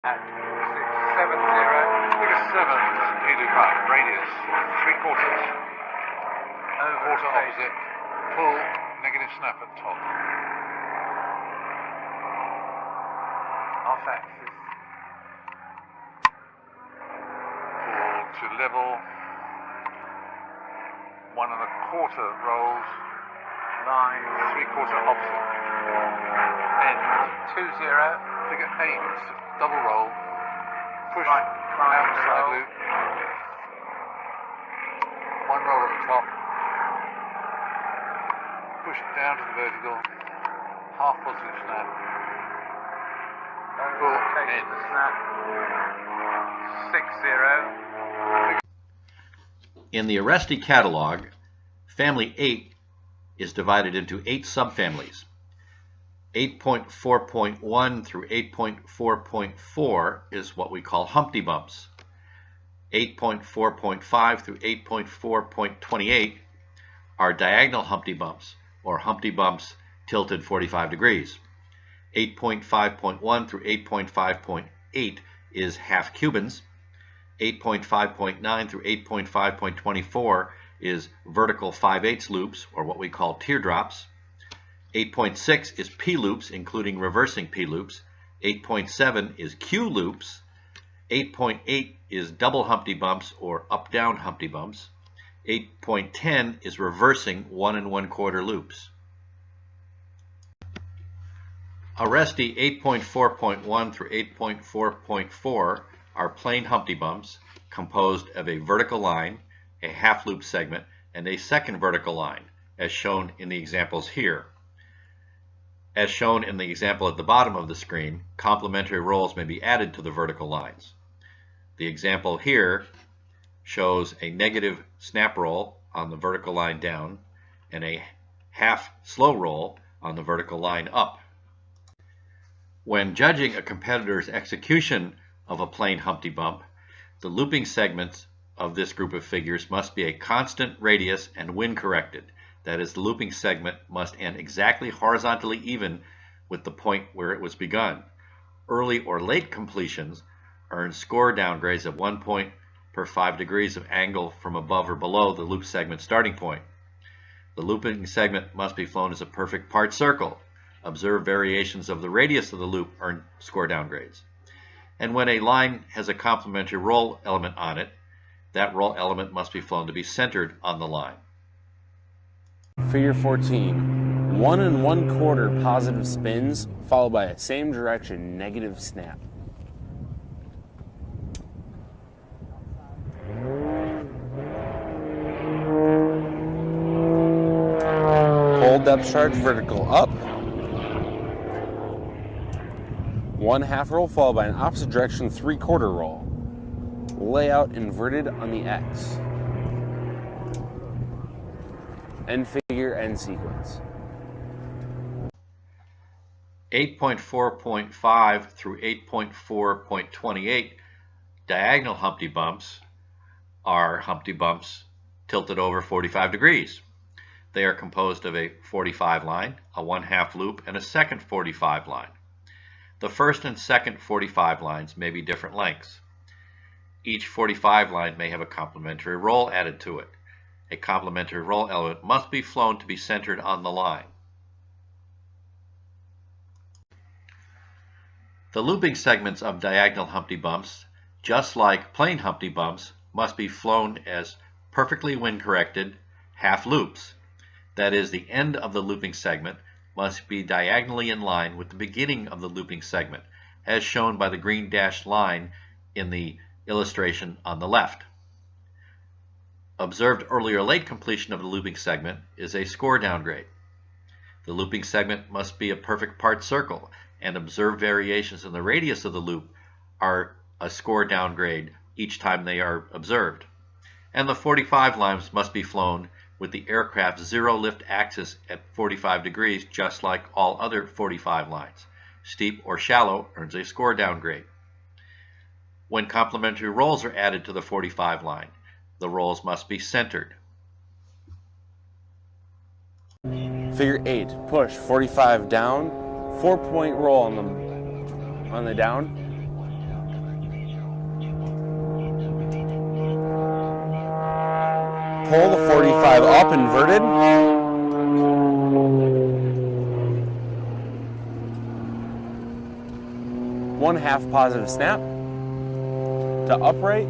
at 670. Figure 7, P-loop up, radius 3/4, quarter opposite, full, negative snap at top. Off axis. Pull to level, 1 1/4 rolls, Line 3/4 opposite. End. 20. Figure 8, double roll, push Right, outside roll. loop, 1 roll at the top, push it down to the vertical, half positive snap, pull, Take end. the snap. 60. In the Aresti catalog, family 8 is divided into 8 subfamilies. 8.4.1 through 8.4.4 is what we call Humpty bumps. 8.4.5 through 8.4.28 are diagonal Humpty bumps, or Humpty bumps tilted 45 degrees. 8.5.1 through 8.5.8 is Half Cubans. 8.5.9 through 8.5.24 is vertical 5/8 loops, or what we call teardrops. 8.6 is P loops, including reversing P loops. 8.7 is Q loops. 8.8 is double Humpty bumps, or up-down Humpty bumps. 8.10 is reversing 1 1/4 loops. Aresti 8.4.1 through 8.4.4 are plain Humpty bumps composed of a vertical line, a half loop segment, and a second vertical line, as shown in the examples here. As shown in the example at the bottom of the screen, complementary rolls may be added to the vertical lines. The example here shows a negative snap roll on the vertical line down and a half slow roll on the vertical line up. When judging a competitor's execution of a plain Humpty bump, the looping segments of this group of figures must be a constant radius and wind corrected. That is, the looping segment must end exactly horizontally even with the point where it was begun. Early or late completions earn score downgrades of 1 point per 5 degrees of angle from above or below the loop segment starting point. The looping segment must be flown as a perfect part circle. Observed variations of the radius of the loop earn score downgrades. And when a line has a complementary roll element on it, that roll element must be flown to be centered on the line. Figure 14. 1 1/4 positive spins followed by a same direction negative snap. Hold depth charge vertical up. 1 half roll followed by an opposite direction 3/4 roll. Layout inverted on the X. End figure, end sequence. 8.4.5 through 8.4.28 diagonal Humpty bumps are Humpty bumps tilted over 45 degrees. They are composed of a 45 line, a 1/2 loop, and a second 45 line. The first and second 45 lines may be different lengths. Each 45 line may have a complementary roll added to it. A complementary roll element must be flown to be centered on the line. The looping segments of diagonal Humpty bumps, just like plain Humpty bumps, must be flown as perfectly wind corrected half loops. That is, the end of the looping segment must be diagonally in line with the beginning of the looping segment, as shown by the green dashed line in the illustration on the left. Observed early or late completion of the looping segment is a score downgrade. The looping segment must be a perfect part circle, and observed variations in the radius of the loop are a score downgrade each time they are observed. And the 45 lines must be flown with the aircraft's zero lift axis at 45 degrees, just like all other 45 lines. Steep or shallow earns a score downgrade. When complementary rolls are added to the 45 line, the rolls must be centered. Figure 8. Push 45 down, 4-point roll on the down, pull the 45 up inverted. One half positive snap to upright,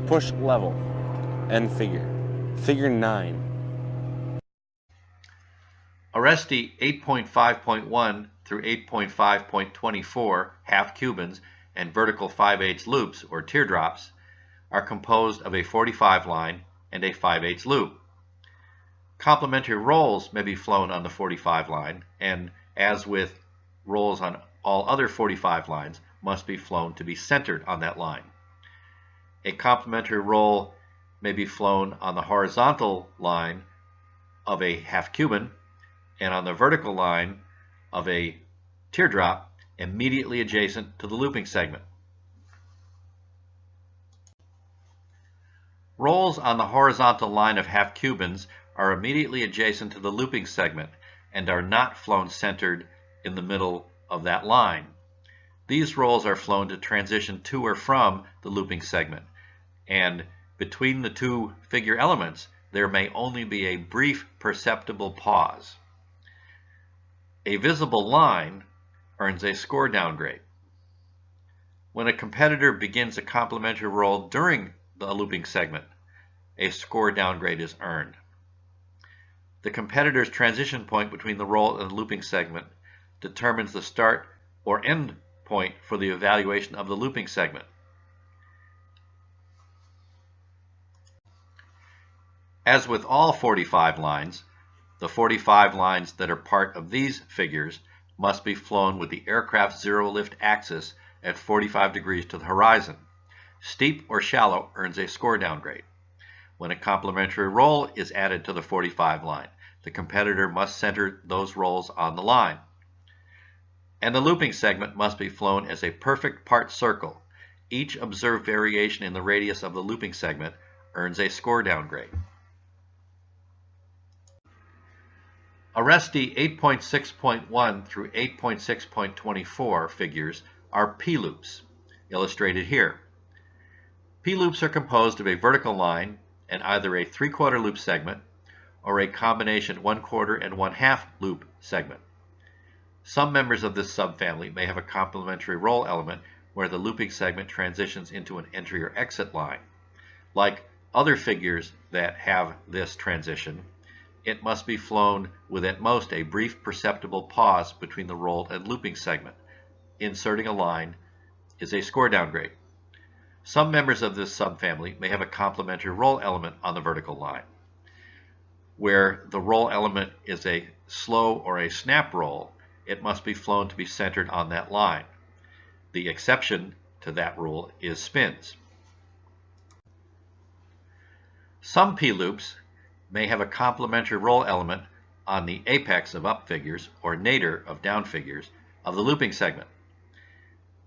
push level, and figure. Figure 9. Aresti 8.5.1 through 8.5.24 half Cubans and vertical 5/8 loops or teardrops are composed of a 45 line and a 5/8 loop. Complementary rolls may be flown on the 45 line, and as with rolls on all other 45 lines, must be flown to be centered on that line. A complementary roll may be flown on the horizontal line of a half Cuban and on the vertical line of a teardrop immediately adjacent to the looping segment. Rolls on the horizontal line of half Cubans are immediately adjacent to the looping segment and are not flown centered in the middle of that line. These rolls are flown to transition to or from the looping segment, and between the two figure elements there may only be a brief perceptible pause. A visible line earns a score downgrade. When a competitor begins a complementary roll during the looping segment, a score downgrade is earned. The competitor's transition point between the roll and the looping segment determines the start or end point for the evaluation of the looping segment. As with all 45 lines, the 45 lines that are part of these figures must be flown with the aircraft's zero lift axis at 45 degrees to the horizon. Steep or shallow earns a score downgrade. When a complementary roll is added to the 45 line, the competitor must center those rolls on the line. And the looping segment must be flown as a perfect part circle. Each observed variation in the radius of the looping segment earns a score downgrade. Aresti 8.6.1 through 8.6.24 figures are P-loops, illustrated here. P-loops are composed of a vertical line and either a 3/4 loop segment or a combination 1/4 and 1/2 loop segment. Some members of this subfamily may have a complementary roll element where the looping segment transitions into an entry or exit line. Like other figures that have this transition, it must be flown with at most a brief perceptible pause between the roll and looping segment. Inserting a line is a score downgrade. Some members of this subfamily may have a complementary roll element on the vertical line. Where the roll element is a slow or a snap roll, it must be flown to be centered on that line. The exception to that rule is spins. Some P-loops may have a complementary roll element on the apex of up figures or nadir of down figures of the looping segment.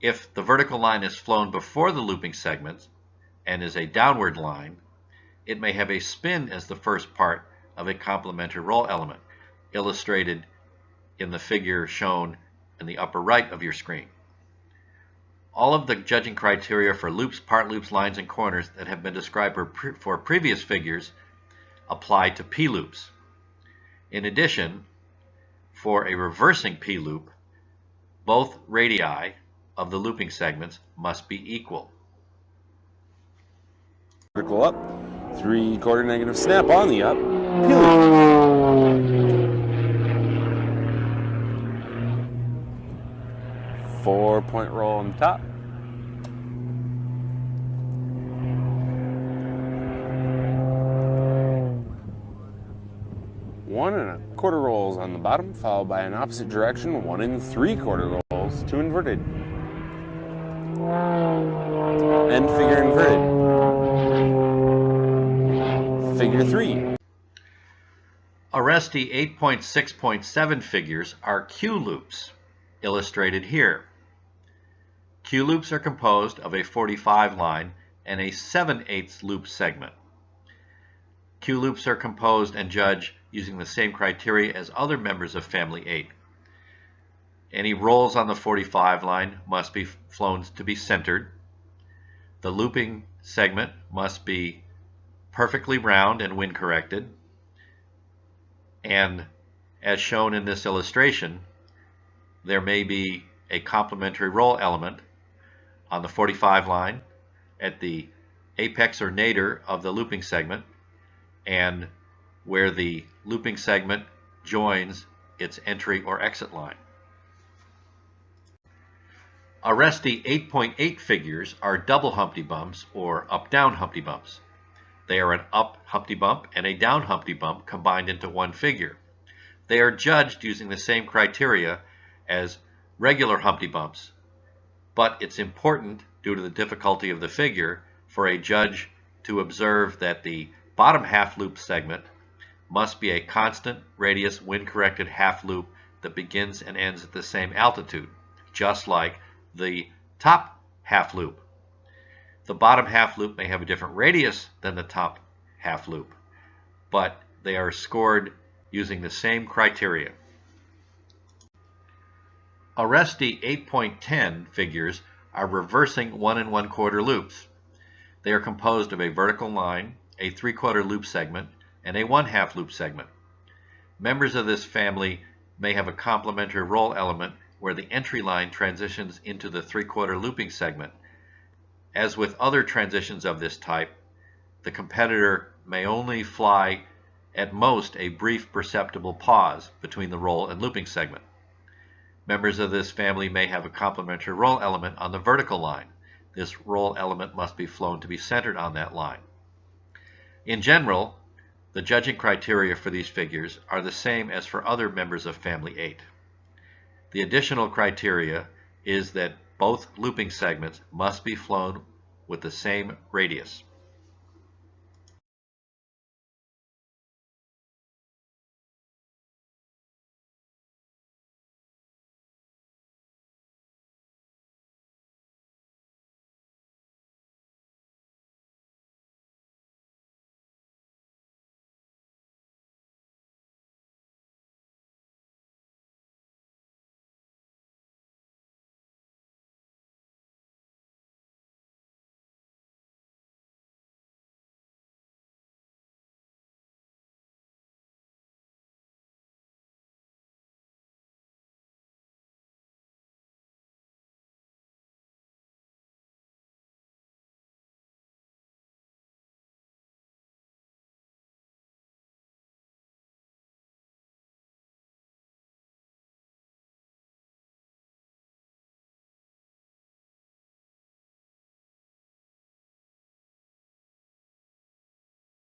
If the vertical line is flown before the looping segment and is a downward line, it may have a spin as the first part of a complementary roll element, illustrated in the figure shown in the upper right of your screen. All of the judging criteria for loops, part loops, lines, and corners that have been described for previous figures apply to P-loops. In addition, for a reversing P-loop, both radii of the looping segments must be equal. Vertical up, 3/4 negative snap on the up, P-loop. 4-point roll on the top. One and a quarter rolls on the bottom, followed by an opposite direction 1 3/4 rolls to inverted. End figure inverted. Figure 3. Aresti 8.6.7 figures are Q-loops, illustrated here. Q-loops are composed of a 45 line and a 7/8 loop segment. Q-loops are composed and judged using the same criteria as other members of Family 8. Any rolls on the 45 line must be flown to be centered. The looping segment must be perfectly round and wind corrected, and as shown in this illustration, there may be a complementary roll element on the 45 line at the apex or nadir of the looping segment and where the looping segment joins its entry or exit line. Aresti 8.8 figures are double Humpty bumps or up-down Humpty bumps. They are an up Humpty bump and a down Humpty bump combined into one figure. They are judged using the same criteria as regular Humpty bumps, but it's important, due to the difficulty of the figure, for a judge to observe that the bottom half loop segment must be a constant radius wind corrected half loop that begins and ends at the same altitude, just like the top half loop. The bottom half loop may have a different radius than the top half loop, but they are scored using the same criteria. Aresti 8.10 figures are reversing 1 1/4 loops. They are composed of a vertical line, a 3/4 loop segment, and a 1/2 loop segment. Members of this family may have a complementary roll element where the entry line transitions into the 3/4 looping segment. As with other transitions of this type, the competitor may only fly at most a brief perceptible pause between the roll and looping segment. Members of this family may have a complementary roll element on the vertical line. This roll element must be flown to be centered on that line. In general, the judging criteria for these figures are the same as for other members of Family 8. The additional criteria is that both looping segments must be flown with the same radius.